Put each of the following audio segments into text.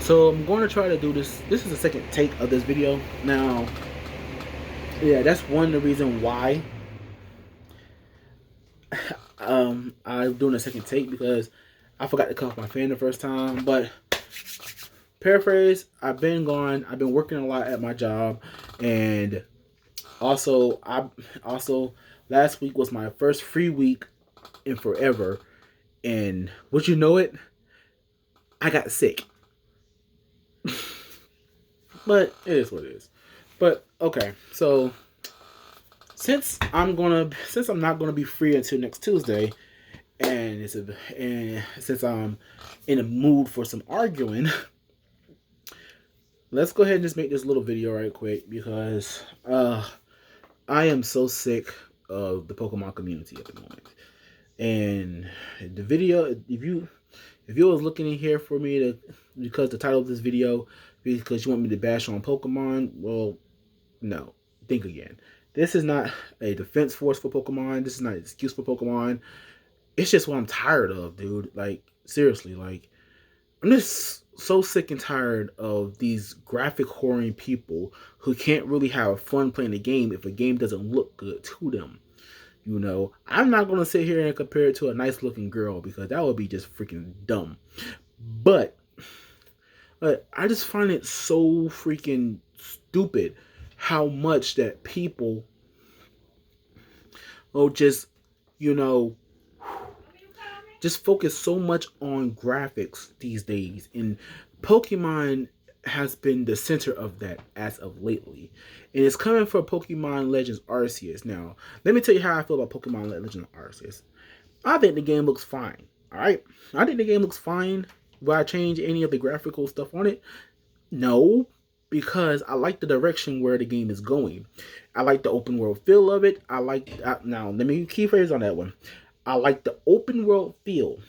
So I'm going to try to do this. This is the second take of this video. Now, yeah, that's one of the reason why I'm doing a second take, because I forgot to cut off my fan the first time. But paraphrase, I've been gone. I've been working a lot at my job, and also last week was my first free week in forever. And would you know it, I got sick. But it is what it is. But okay, so since I'm not gonna be free until next Tuesday, and since I'm in a mood for some arguing, let's go ahead and just make this little video right quick, because I am so sick of the Pokemon community at the moment. And the video, if you was looking in here for me to, because the title of this video, because you want me to bash on Pokemon, well, no, think again. This is not a defense force for Pokemon. This is not an excuse for Pokemon. It's just what I'm tired of, dude. Like, seriously, like, I'm just so sick and tired of these graphic whoring people who can't really have fun playing the game if a game doesn't look good to them. You know, I'm not going to sit here and compare it to a nice looking girl, because that would be just freaking dumb. But I just find it so freaking stupid how much that people will just, you know, just focus so much on graphics these days. And Pokemon has been the center of that as of lately. And it's coming for Pokemon Legends Arceus. Now, let me tell you how I feel about Pokemon Legends Arceus. I think the game looks fine. Alright? I think the game looks fine. Will I change any of the graphical stuff on it? No, because I like the direction where the game is going. I like the open world feel of it. Now, let me key phrase on that one. I like the open world feel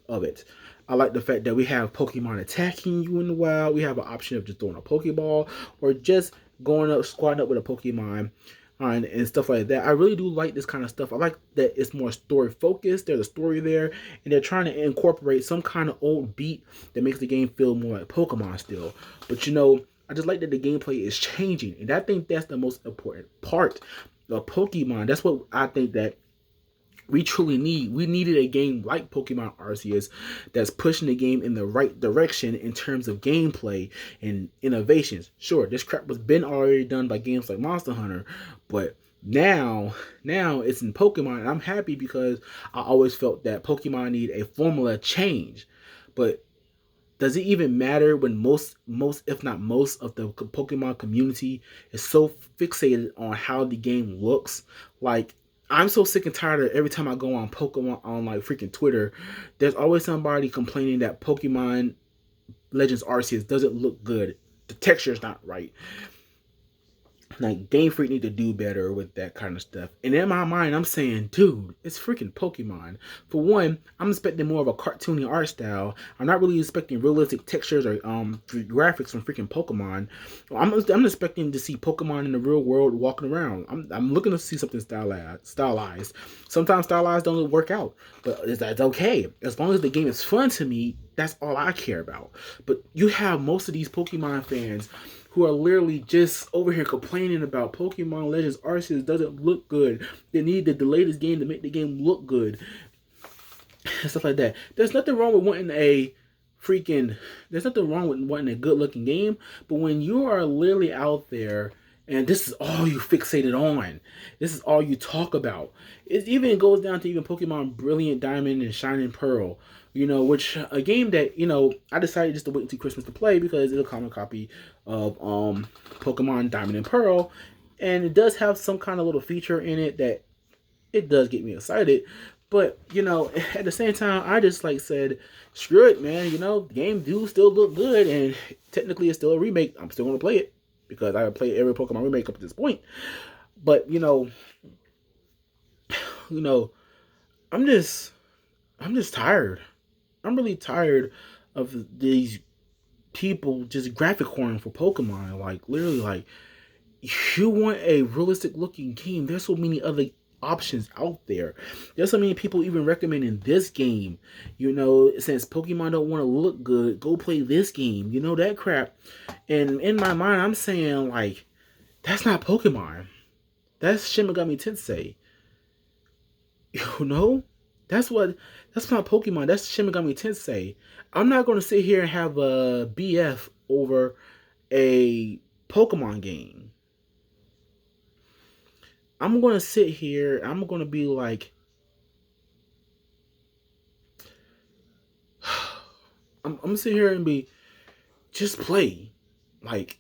of it. I like the fact that we have Pokemon attacking you in the wild. We have an option of just throwing a Pokeball, or just going up, squatting up with a Pokemon, and stuff like that. I really do like this kind of stuff. I like that it's more story focused. There's a story there, and they're trying to incorporate some kind of old beat that makes the game feel more like Pokemon still. But you know, I just like that the gameplay is changing, and I think that's the most important part of Pokemon. That's what I think that we truly need. We needed a game like Pokemon Arceus that's pushing the game in the right direction in terms of gameplay and innovations. Sure, this crap was been already done by games like Monster Hunter, but now it's in Pokemon, and I'm happy, because I always felt that Pokemon need a formula change. But does it even matter when most if not most of the Pokemon community is so fixated on how the game looks? Like, I'm so sick and tired of every time I go on Pokemon, on like freaking Twitter, there's always somebody complaining that Pokemon Legends Arceus doesn't look good. The texture's not right. Like, Game Freak need to do better with that kind of stuff. And in my mind, I'm saying, dude, it's freaking Pokemon. For one, I'm expecting more of a cartoony art style. I'm not really expecting realistic textures or graphics from freaking Pokemon. I'm expecting to see Pokemon in the real world walking around. I'm looking to see something stylized. Sometimes stylized don't work out, but that's okay. As long as the game is fun to me, that's all I care about. But you have most of these Pokemon fans who are literally just over here complaining about Pokemon Legends Arceus doesn't look good. They need to delay this game to make the game look good, and stuff like that. There's nothing wrong with wanting a good looking game, but when you are literally out there and this is all you fixated on, this is all you talk about. It even goes down to even Pokemon Brilliant Diamond and Shining Pearl, you know, which a game that, you know, I decided just to wait until Christmas to play, because it's a common copy of Pokemon Diamond and Pearl, and it does have some kind of little feature in it that it does get me excited. But, you know, at the same time, I just like said, screw it, man. You know, the game do still look good, and technically it's still a remake. I'm still gonna play it, because I play every Pokemon remake up to this point. But you know, I'm just tired. I'm really tired of these people just graphic horning for Pokemon. Like, literally, like, you want a realistic looking game. There's so many other options out there. There's so many people even recommending this game. Since Pokemon don't want to look good, go play this game. That crap. And in my mind, I'm saying like, that's not Pokemon. That's Shin Megami Tensei. That's not Pokemon. That's Shin Megami Tensei. I'm not gonna sit here and have a BF over a Pokemon game. I'm gonna sit here. I'm gonna be like, I'm gonna sit here and be, just play,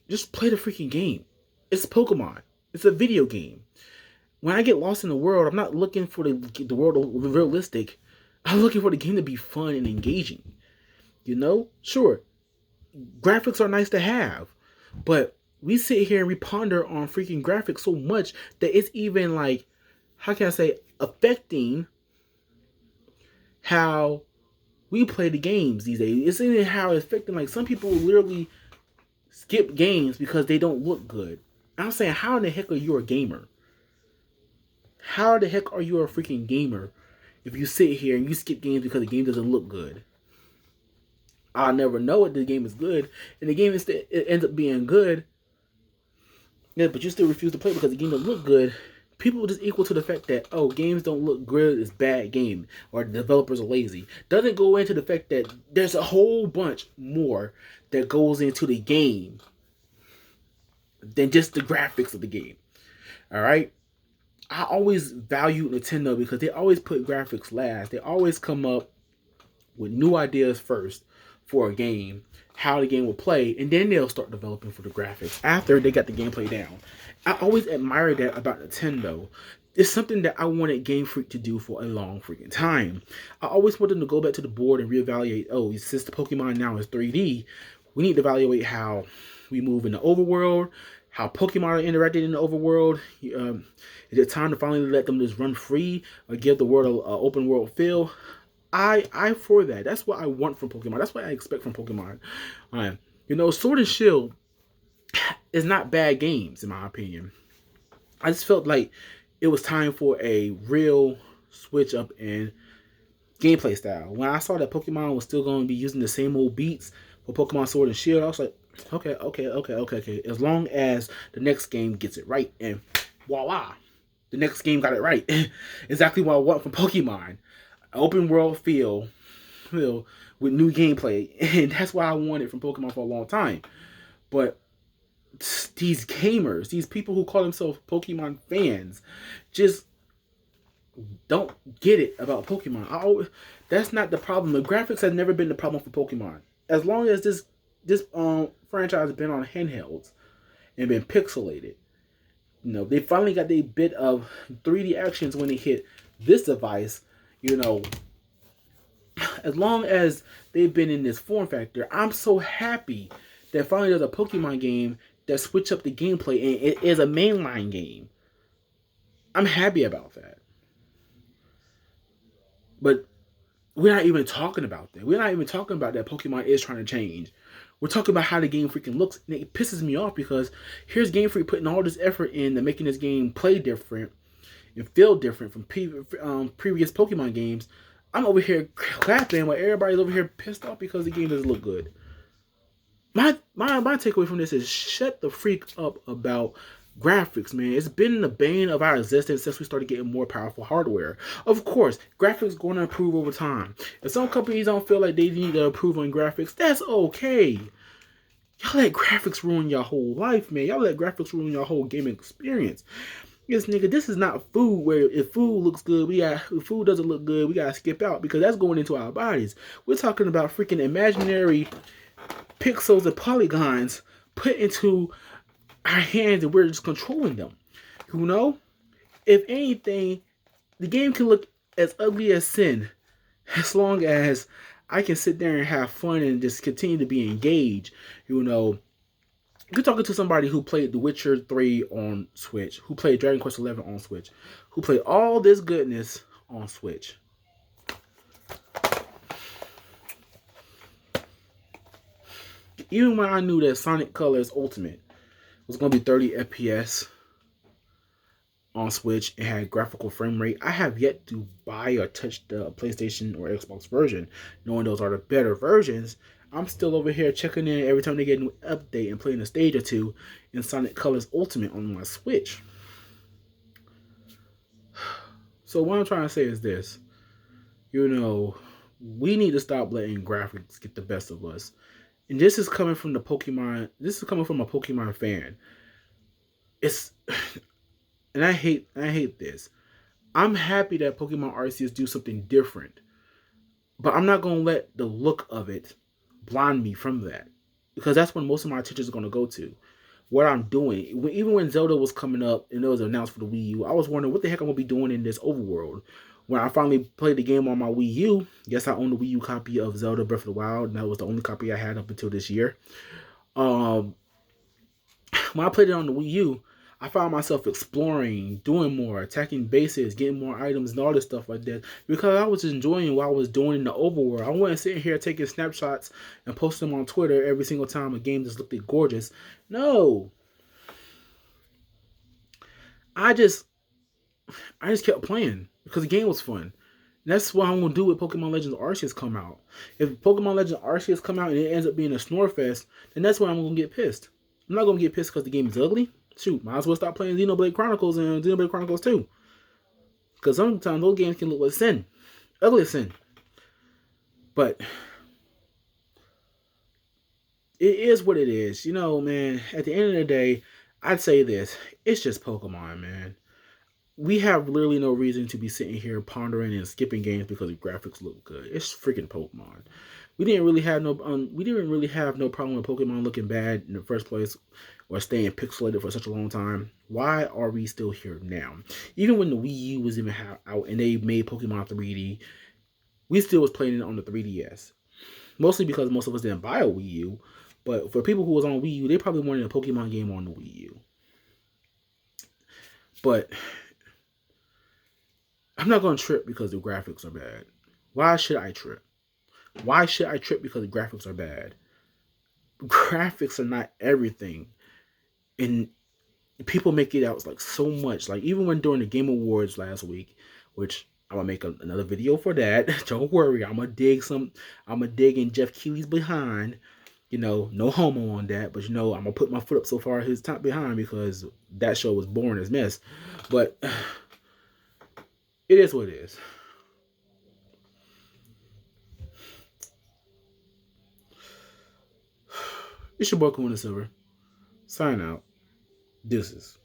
just play the freaking game. It's Pokemon. It's a video game. When I get lost in the world, I'm not looking for the world to be realistic. I'm looking for the game to be fun and engaging. Sure, graphics are nice to have, but we sit here and we ponder on freaking graphics so much that it's even like, how can I say, affecting how we play the games these days. It's even how it's affecting, like, some people literally skip games because they don't look good. I'm saying, how in the heck are you a gamer? How the heck are you a freaking gamer if you sit here and you skip games because the game doesn't look good? I'll never know if the game is good, and the game it ends up being good. Yeah, but you still refuse to play because the game doesn't look good. People just equal to the fact that, oh, games don't look good, it's bad game, or the developers are lazy. Doesn't go into the fact that there's a whole bunch more that goes into the game than just the graphics of the game. Alright? I always value Nintendo because they always put graphics last. They always come up with new ideas first for a game, how the game will play, and then they'll start developing for the graphics after they got the gameplay down. I always admire that about Nintendo. It's something that I wanted Game Freak to do for a long freaking time. I always wanted them to go back to the board and reevaluate, oh, since the Pokemon now is 3D, we need to evaluate how we move in the overworld, how Pokemon are interacting in the overworld. Is it time to finally let them just run free or give the world an open world feel? I for that. That's what I want from Pokemon. That's what I expect from Pokemon. Sword and Shield is not bad games in my opinion. I just felt like it was time for a real switch up in gameplay style. When I saw that Pokemon was still going to be using the same old beats for Pokemon Sword and Shield, I was like, okay. As long as the next game gets it right, and voila, the next game got it right. Exactly what I want from Pokemon. Open world feel with new gameplay, and that's what I wanted from Pokemon for a long time. But these gamers, these people who call themselves Pokemon fans, just don't get it about Pokemon. That's not the problem. The graphics has never been the problem for Pokemon. As long as this franchise has been on handhelds and been pixelated, they finally got their bit of 3D actions when they hit this device. As long as they've been in this form factor, I'm so happy that finally there's a Pokemon game that switch up the gameplay and it is a mainline game. I'm happy about that. But we're not even talking about that. We're not even talking about that Pokemon is trying to change. We're talking about how the game freaking looks, and it pisses me off because here's Game Freak putting all this effort into making this game play different and feel different from previous Pokemon games. I'm over here clapping while everybody's over here pissed off because the game doesn't look good. My takeaway from this is shut the freak up about graphics, man. It's been the bane of our existence since we started getting more powerful hardware. Of course, graphics going to improve over time. If some companies don't feel like they need to improve on graphics, that's okay. Y'all let graphics ruin your whole life, man. Y'all let graphics ruin your whole gaming experience. Yes, nigga, this is not food where if food looks good, if food doesn't look good, we gotta skip out because that's going into our bodies. We're talking about freaking imaginary pixels and polygons put into our hands and we're just controlling them. If anything, the game can look as ugly as sin as long as I can sit there and have fun and just continue to be engaged. You're talking to somebody who played The Witcher 3 on Switch, who played Dragon Quest 11 on Switch, who played all this goodness on Switch. Even when I knew that Sonic Colors Ultimate was going to be 30 FPS, on Switch. It had graphical frame rate. I have yet to buy or touch the PlayStation or Xbox version, knowing those are the better versions. I'm still over here checking in every time they get a new update and playing a stage or two in Sonic Colors Ultimate on my Switch. So what I'm trying to say is this. We need to stop letting graphics get the best of us. And this is coming from a Pokemon fan. It's and I hate this. I'm happy that Pokemon Arceus do something different, but I'm not gonna let the look of it blind me from that, because that's when most of my attention is gonna go to what I'm doing. Even when Zelda was coming up and it was announced for the Wii U, I was wondering what the heck I'm gonna be doing in this overworld. When I finally played the game on my Wii U, yes, I own the Wii U copy of Zelda Breath of the Wild, and that was the only copy I had up until this year. Um, when I played it on the Wii U, I found myself exploring, doing more, attacking bases, getting more items, and all this stuff like that, because I was enjoying what I was doing in the overworld. I wasn't sitting here taking snapshots and posting them on Twitter every single time a game just looked gorgeous. No, I just I just kept playing because the game was fun. And that's what I'm gonna do with Pokemon Legends Arceus come out. If Pokemon Legends Arceus come out and it ends up being a snore fest, then that's when I'm gonna get pissed. I'm not gonna get pissed because the game is ugly. Shoot, might as well stop playing Xenoblade Chronicles and Xenoblade Chronicles 2. Because sometimes those games can look like sin. Ugly as sin. But it is what it is. Man, at the end of the day, I'd say this. It's just Pokemon, man. We have literally no reason to be sitting here pondering and skipping games because the graphics look good. It's freaking Pokemon. We didn't really have no problem with Pokemon looking bad in the first place or staying pixelated for such a long time. Why are we still here now? Even when the Wii U was even out and they made Pokemon 3D, we still was playing it on the 3DS. Mostly because most of us didn't buy a Wii U. But for people who was on Wii U, they probably wanted a Pokemon game on the Wii U. But I'm not going to trip because the graphics are bad. Why should I trip? Why should I trip because the graphics are bad? Graphics are not everything. And people make it out like so much. Like even when during the Game Awards last week, which I'm gonna make another video for that. Don't worry, I'm gonna dig in Jeff Keighley's behind. No homo on that, but I'm gonna put my foot up so far his top behind because that show was boring as mess. But it is what it is. It's your boy Kuna Silver. Sign out. Deuces.